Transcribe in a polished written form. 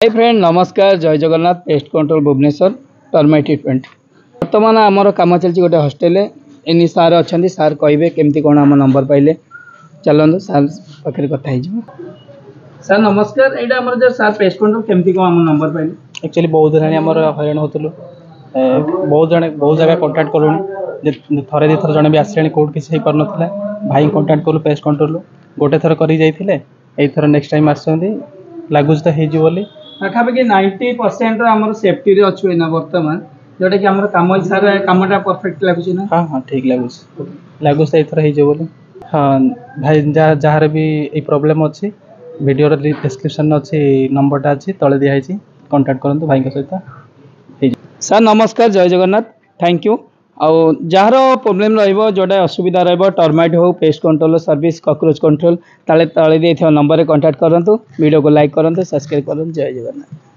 हाय friend नमस्कार जय Jagannath pest control Bhubaneswar termite treatment बर्तमान आमर कम चलती गोटे हस्टेल एनी सार अच्छा सार कहे केमती कौन आम नंबर पाइले चलते सार पाखे कथा सर नमस्कार यहाँ आम जो सार पेस्ट कंट्रोल केमती कौन आम नंबर पाइले एक्चुअली बहुत दिन आम हईराण होलु बहुत जगह कंटाक्ट कलुँ थरे दी थर जड़े भी आसे कौट किसी हो पार ना भाई कंटाक्ट कलु पेस्ट कंट्रोल गोटे थर कर थर नेक्स्ट टाइम आसुँच तो होली पाखापाखि 90% आम सेफ्टी रे अच्छे ना बर्तमान जोटा कि आम कम सार कमटा परफेक्ट लगुच ना। हाँ हाँ ठीक लगुच एथर हो हाँ भाई जार भी ये प्रोब्लेम अच्छी वीडियो डिस्क्रिप्शन अच्छी नंबरटा अच्छी तले दिखाई कंटाक्ट करूँ भाई सहित। सर नमस्कार जय जगन्नाथ थैंक यू आउ जार प्रोब्लेम रोटा असुविधा टर्माइट हो pest control service cockroach control तले दिए नंबर रे कांटेक्ट करूँ वीडियो को लाइक करूँ सब्सक्राइब करूँ जय जगन्नाथ।